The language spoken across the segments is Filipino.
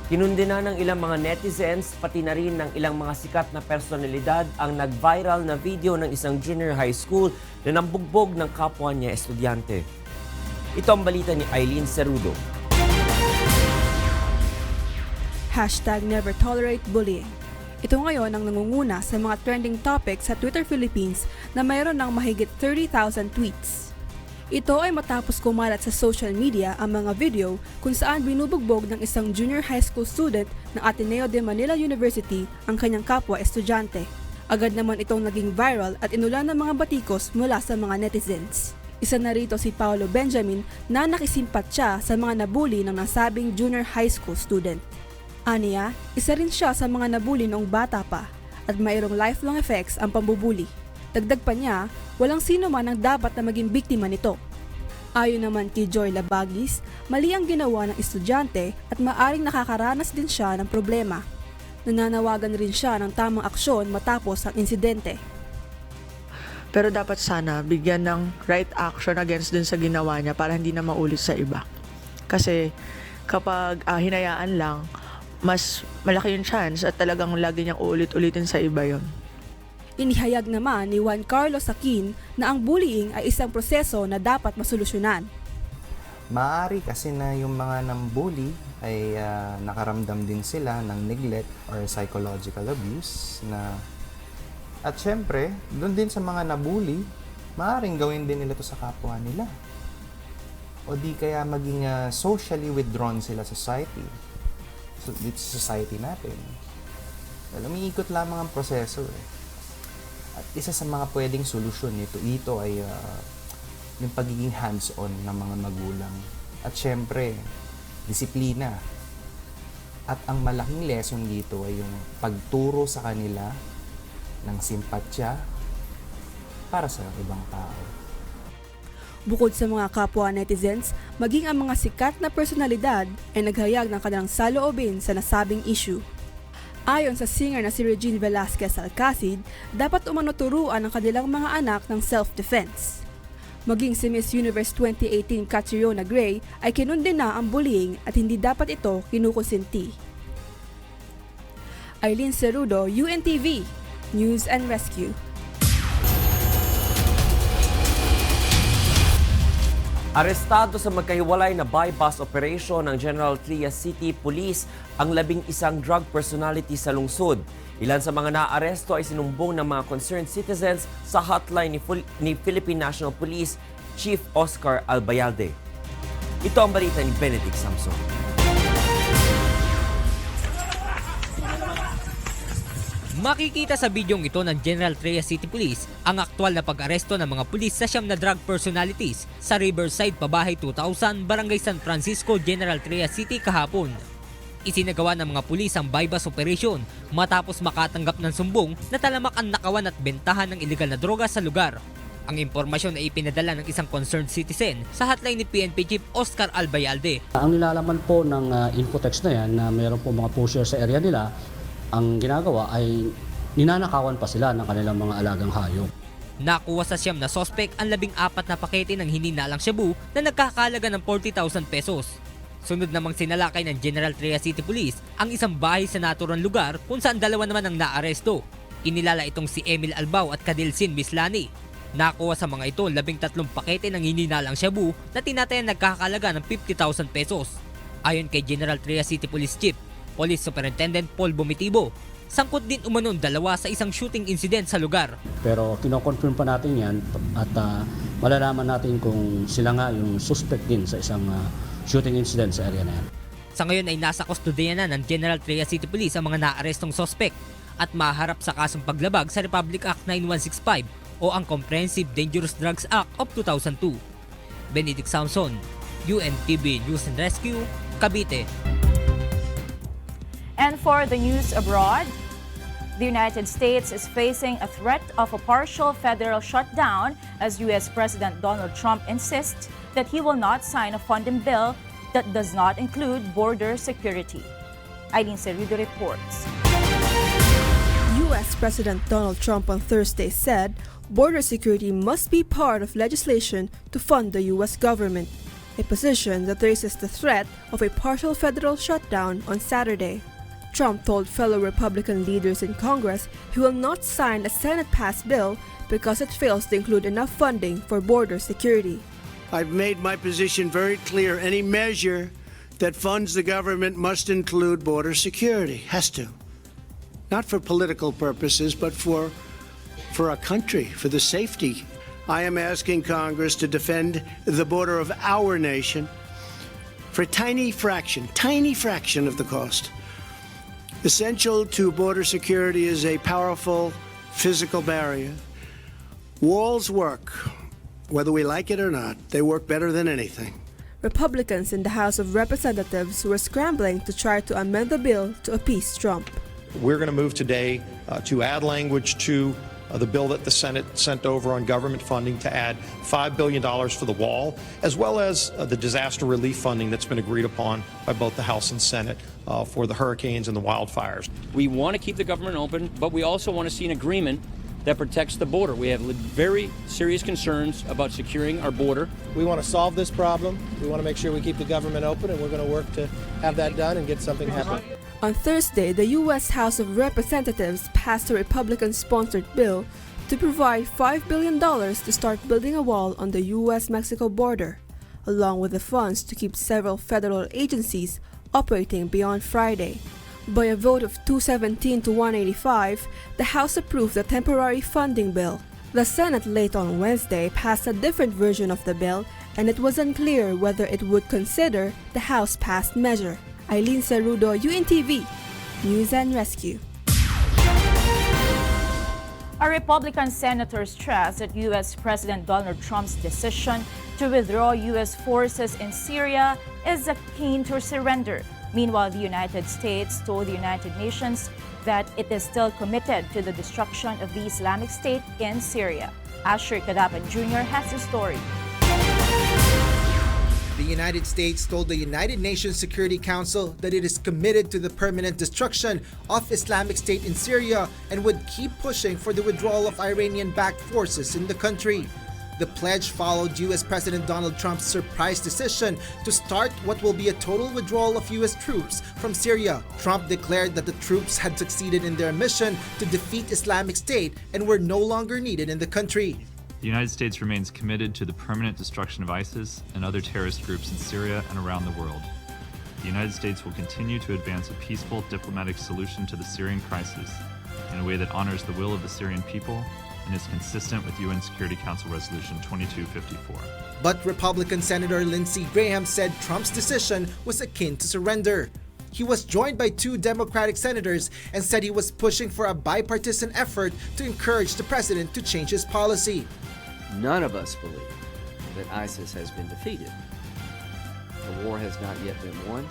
Kinundina ng ilang mga netizens, pati na rin ng ilang mga sikat na personalidad ang nag-viral na video ng isang junior high school na nambugbog ng kapwa niya estudyante. Ito ang balita ni Eileen Cerudo. #NeverTolerateBullying. Ito ngayon ang nangunguna sa mga trending topics sa Twitter Philippines na mayroon ng mahigit 30,000 tweets. Ito ay matapos kumalat sa social media ang mga video kung saan binubugbog ng isang junior high school student ng Ateneo de Manila University ang kanyang kapwa estudyante. Agad naman itong naging viral at inulan ng mga batikos mula sa mga netizens. Isa na rito si Paolo Benjamin na nakisimpat siya sa mga nabully ng nasabing junior high school student. Aniya, isa rin siya sa mga nabully noong bata pa at mayroong lifelong effects ang pambubuli. Dagdag pa niya, walang sino man ang dapat na maging biktima nito. Ayon naman kay Joy Labagis, mali ang ginawa ng estudyante at maaring nakakaranas din siya ng problema. Nananawagan rin siya ng tamang aksyon matapos ang insidente. Pero dapat sana bigyan ng right action against dun sa ginawa niya para hindi na maulit sa iba. Kasi kapag hinayaan lang, mas malaki yung chance at talagang lagi niyang uulit-ulitin sa iba yon. Inihayag naman ni Juan Carlos Aquin na ang bullying ay isang proseso na dapat masolusyonan. Maaari kasi na yung mga nambully ay nakaramdam din sila ng neglect or psychological abuse at syempre, doon din sa mga nabully, maaaring gawin din nila to sa kapwa nila. O di kaya maging socially withdrawn sila sa society. So, dito sa society natin. Umiikot lamang ang proseso At isa sa mga pwedeng solusyon ito ay yung pagiging hands-on ng mga magulang. At syempre, disiplina. At ang malaking lesson dito ay yung pagturo sa kanila ng simpatya para sa ibang tao. Bukod sa mga kapwa netizens, maging ang mga sikat na personalidad ay naghayag ng kanilang saloobin sa nasabing issue. Ayon sa singer na si Regine Velasquez Alcacid, dapat umanoturuan ang kanilang mga anak ng self-defense. Maging si Miss Universe 2018 Catriona Gray ay kinundina ang bullying at hindi dapat ito kinukonsinti. Eileen Cerudo, UNTV, News and Rescue. Arestado sa magkahiwalay na bypass operation ng General Trias City Police ang 11 drug personality sa lungsod. Ilan sa mga naaresto ay sinumbong ng mga concerned citizens sa hotline ni Philippine National Police Chief Oscar Albayalde. Ito ang balita ni Benedict Samson. Makikita sa bidyong ito ng General Trias City Police ang aktwal na pag-aresto ng mga pulis sa 9 na drug personalities sa Riverside, Pabahay 2000, Barangay San Francisco, General Trias City kahapon. Isinagawa ng mga pulis ang bypass operation matapos makatanggap ng sumbong na talamak ang nakawan at bentahan ng iligal na droga sa lugar. Ang impormasyon ay ipinadala ng isang concerned citizen sa hotline ni PNP Chief Oscar Albayalde. Ang nilalaman po ng infotext na yan na mayroon po mga pusher sa area nila, ang ginagawa ay ninanakawan pa sila ng kanilang mga alagang hayop. Nakuha sa 9 na sospek ang 14 na pakete ng hininalang shabu na nagkakalaga ng 40,000 pesos. Sunod namang sinalakay ng General Trias City Police ang isang bahay sa naturang lugar kung saan 2 naman ang naaresto. Kinilala itong si Emil Albao at Kadilsin Mislani. Nakuha sa mga ito 13 pakete ng hininalang shabu na tinatayan nagkakalaga ng 50,000 pesos. Ayon kay General Trias City Police Chief Police Superintendent Paul Bomitibo, sangkot din umanon 2 sa isang shooting incident sa lugar. Pero kino-confirm pa natin yan at malalaman natin kung sila nga yung suspect din sa isang shooting incident sa area na yan. Sa ngayon ay nasa kustodiya na ng General Trias City Police ang mga naarestong suspect at maharap sa kasong paglabag sa Republic Act 9165 o ang Comprehensive Dangerous Drugs Act of 2002. Benedict Samson, UNTV News and Rescue, Cavite. And for the news abroad, the United States is facing a threat of a partial federal shutdown as U.S. President Donald Trump insists that he will not sign a funding bill that does not include border security. Eileen Cerudo reports. U.S. President Donald Trump on Thursday said border security must be part of legislation to fund the U.S. government. a position that raises the threat of a partial federal shutdown on Saturday. Trump told fellow Republican leaders in Congress he will not sign a Senate-passed bill because it fails to include enough funding for border security. I've made my position very clear. Any measure that funds the government must include border security. Has to. Not for political purposes, but for our country, for the safety. I am asking Congress to defend the border of our nation for a tiny fraction of the cost. Essential to border security is a powerful physical barrier. Walls work, whether we like it or not. They work better than anything. Republicans in the House of Representatives were scrambling to try to amend the bill to appease Trump. We're going to move today to add language to the bill that the Senate sent over on government funding to add $5 billion for the wall, as well as the disaster relief funding that's been agreed upon by both the House and Senate for the hurricanes and the wildfires. We want to keep the government open, but we also want to see an agreement that protects the border. We have very serious concerns about securing our border. We want to solve this problem. We want to make sure we keep the government open, and we're going to work to have that done and get something happen. On Thursday, the U.S. House of Representatives passed a Republican-sponsored bill to provide $5 billion to start building a wall on the U.S.-Mexico border, along with the funds to keep several federal agencies operating beyond Friday. By a vote of 217 to 185, the House approved the temporary funding bill. The Senate late on Wednesday passed a different version of the bill, and it was unclear whether it would consider the House-passed measure. Eileen Cerudo, UNTV, News and Rescue. A Republican senator stressed that U.S. President Donald Trump's decision to withdraw U.S. forces in Syria is akin to surrender. Meanwhile, the United States told the United Nations that it is still committed to the destruction of the Islamic State in Syria. Asher Kadapan Jr. has the story. The United States told the United Nations Security Council that it is committed to the permanent destruction of Islamic State in Syria and would keep pushing for the withdrawal of Iranian-backed forces in the country. The pledge followed U.S. President Donald Trump's surprise decision to start what will be a total withdrawal of U.S. troops from Syria. Trump declared that the troops had succeeded in their mission to defeat Islamic State and were no longer needed in the country. The United States remains committed to the permanent destruction of ISIS and other terrorist groups in Syria and around the world. The United States will continue to advance a peaceful diplomatic solution to the Syrian crisis in a way that honors the will of the Syrian people and is consistent with UN Security Council Resolution 2254. But Republican Senator Lindsey Graham said Trump's decision was akin to surrender. He was joined by two Democratic senators and said he was pushing for a bipartisan effort to encourage the president to change his policy. None of us believe that ISIS has been defeated. The war has not yet been won.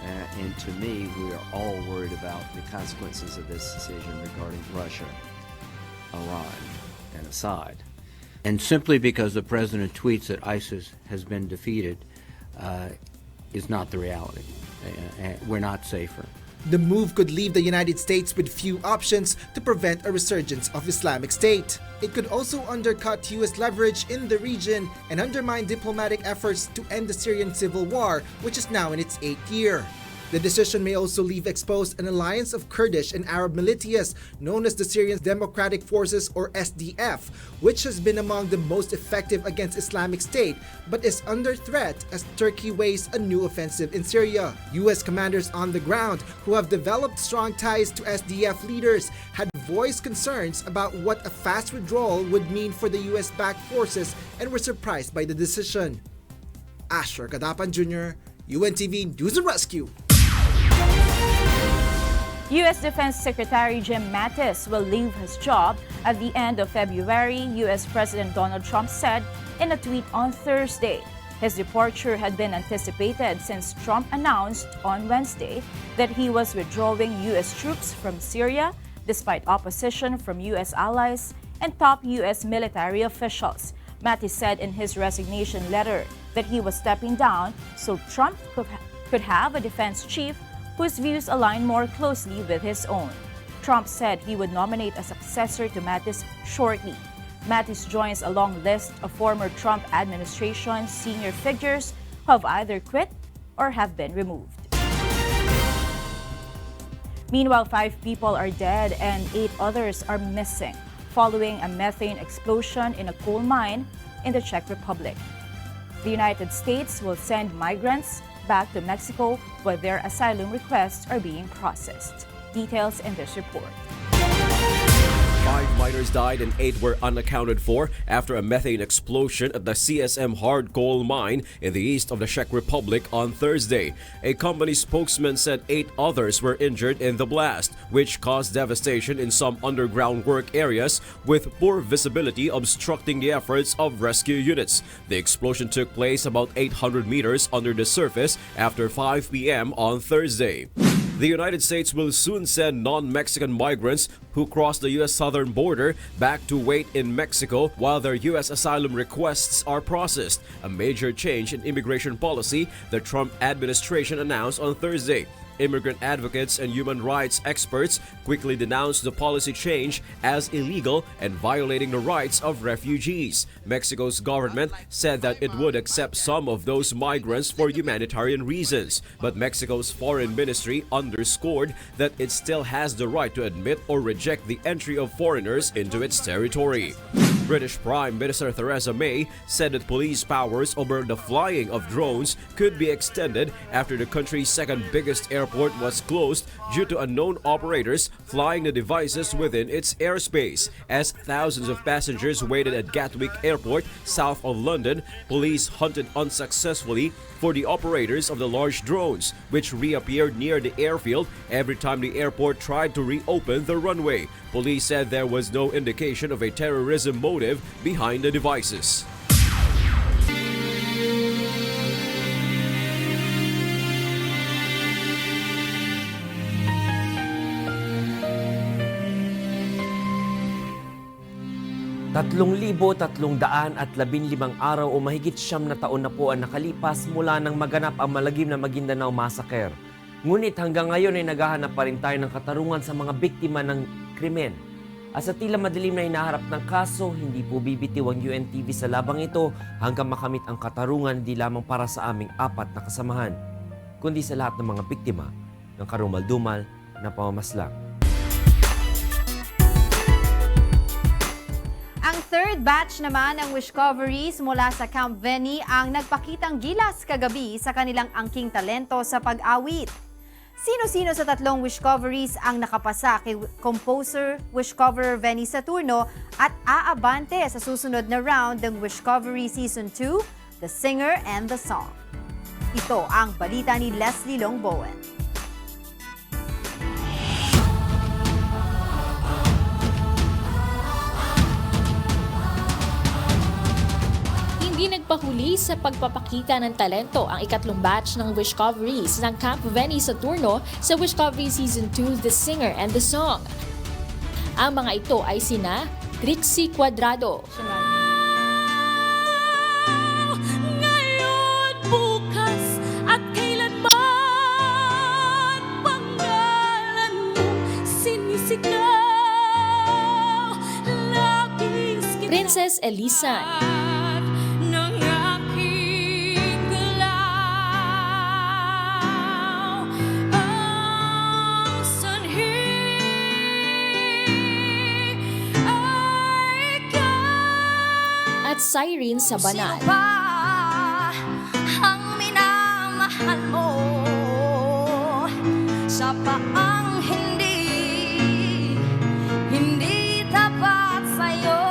And to me, we are all worried about the consequences of this decision regarding Russia, Iran, and Assad. And simply because the president tweets that ISIS has been defeated is not the reality. We're not safer. The move could leave the United States with few options to prevent a resurgence of Islamic State. It could also undercut U.S. leverage in the region and undermine diplomatic efforts to end the Syrian civil war, which is now in its 8th year. The decision may also leave exposed an alliance of Kurdish and Arab militias known as the Syrian Democratic Forces or SDF, which has been among the most effective against Islamic State but is under threat as Turkey weighs a new offensive in Syria. U.S. commanders on the ground who have developed strong ties to SDF leaders had voiced concerns about what a fast withdrawal would mean for the U.S.-backed forces and were surprised by the decision. Asher Kadapan Jr., UNTV News and Rescue. U.S. Defense Secretary Jim Mattis will leave his job at the end of February, U.S. President Donald Trump said in a tweet on Thursday. His departure had been anticipated since Trump announced on Wednesday that he was withdrawing U.S. troops from Syria despite opposition from U.S. allies and top U.S. military officials. Mattis said in his resignation letter that he was stepping down so Trump could have a defense chief whose views align more closely with his own. Trump said he would nominate a successor to Mattis shortly. Mattis joins a long list of former Trump administration senior figures who have either quit or have been removed. Meanwhile, 5 people are dead and 8 others are missing following a methane explosion in a coal mine in the Czech Republic. The United States will send migrants back to Mexico where their asylum requests are being processed. Details in this report. 5 miners died and 8 were unaccounted for after a methane explosion at the CSM hard coal mine in the east of the Czech Republic on Thursday. A company spokesman said 8 others were injured in the blast, which caused devastation in some underground work areas with poor visibility obstructing the efforts of rescue units. The explosion took place about 800 meters under the surface after 5 p.m. on Thursday. The United States will soon send non-Mexican migrants who cross the U.S. southern border back to wait in Mexico while their U.S. asylum requests are processed, a major change in immigration policy the Trump administration announced on Thursday. Immigrant advocates and human rights experts quickly denounced the policy change as illegal and violating the rights of refugees. Mexico's government said that it would accept some of those migrants for humanitarian reasons, but Mexico's foreign ministry underscored that it still has the right to admit or reject the entry of foreigners into its territory. British Prime Minister Theresa May said that police powers over the flying of drones could be extended after the country's second biggest airport was closed due to unknown operators flying the devices within its airspace. As thousands of passengers waited at Gatwick Airport, south of London, police hunted unsuccessfully for the operators of the large drones, which reappeared near the airfield every time the airport tried to reopen the runway. Police said there was no indication of a terrorism motive behind the devices. limang araw o mahigit 9 na taon na po ang nakalipas mula nang maganap ang malagim na Maguindanao Massacre. Ngunit hanggang ngayon ay naghahanap pa rin tayo ng katarungan sa mga biktima ng krimen. At sa tila madilim na hinaharap ng kaso, hindi po bibitiw ang UNTV sa labang ito hanggang makamit ang katarungan di lamang para sa aming 4 na kasamahan, kundi sa lahat ng mga biktima ng karumal-dumal na pamamaslang. Ang third batch naman ng Wishcoveries mula sa Camp Veni ang nagpakitang gilas kagabi sa kanilang angking talento sa pag-awit. Sino-sino sa 3 Wishcoveries ang nakapasa kay composer Wishcoverer Veni Saturno at aabante sa susunod na round ng Wishcovery Season 2, The Singer and the Song. Ito ang balita ni Leslie Longbowen. Hindi nagpahuli sa pagpapakita ng talento ang 3 batch ng Wishcoveries ng Camp Veni Saturno sa Wishcovery Season 2, The Singer and the Song. Ang mga ito ay sina Trixie Cuadrado, Ngayon, bukas at kailanman pangalan mong sinisigaw, labis kita Princess Elisan, ng aking galaw, ang sanhi ay at Cyrene Sabanal. Sino ba ang minamahal mo sa paang hindi tapat sa'yo?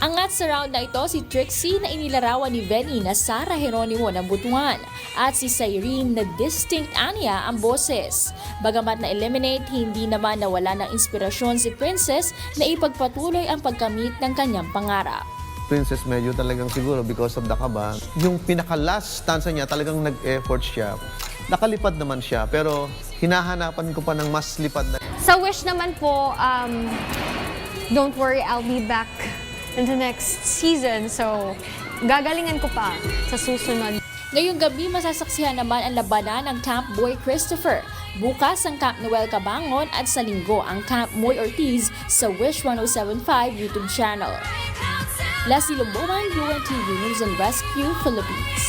Angat sa round na ito si Trixie na inilarawan ni Veni na Sara Geronimo ng Butuan at si Cyrene na distinct Anya ang boses. Bagamat na-eliminate, hindi naman nawala ng inspirasyon si Princess na ipagpatuloy ang pagkamit ng kanyang pangarap. Princess medyo talagang siguro because of the kaba. Yung pinaka-last stanza niya talagang nag-effort siya. Nakalipad naman siya pero hinahanapan ko pa ng mas lipad na. Sa Wish naman po, don't worry, I'll be back in the next season. So, gagalingan ko pa sa susunod. Ngayong gabi, masasaksihan naman ang labanan ng Camp Boy Christopher. Bukas ang Camp Noel Cabangon at sa linggo ang Camp Moy Ortiz sa Wish 1075 YouTube channel. Leslie Lumboman, UNTV News and Rescue, Philippines.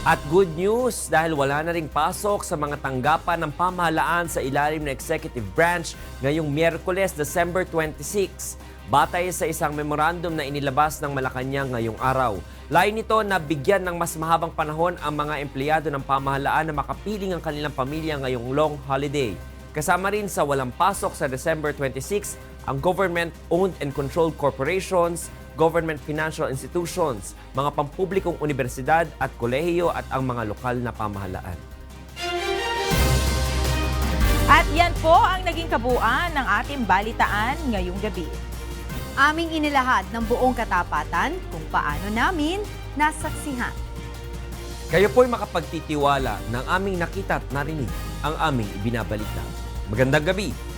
At good news dahil wala na ring pasok sa mga tanggapan ng pamahalaan sa ilalim ng executive branch ngayong Miyerkules, December 26. Batay sa isang memorandum na inilabas ng Malacanang ngayong araw. Layo nito na bigyan ng mas mahabang panahon ang mga empleyado ng pamahalaan na makapiling ang kanilang pamilya ngayong long holiday. Kasama rin sa walang pasok sa December 26 ang government-owned and controlled corporations, government financial institutions, mga pampublikong universidad at kolehiyo at ang mga lokal na pamahalaan. At yan po ang naging kabuuan ng ating balitaan ngayong gabi. Aming inilahad ng buong katapatan kung paano namin nasaksihan. Kayo po'y makapagtitiwala ng aming nakita at narinig ang aming ibinabalita. Magandang gabi!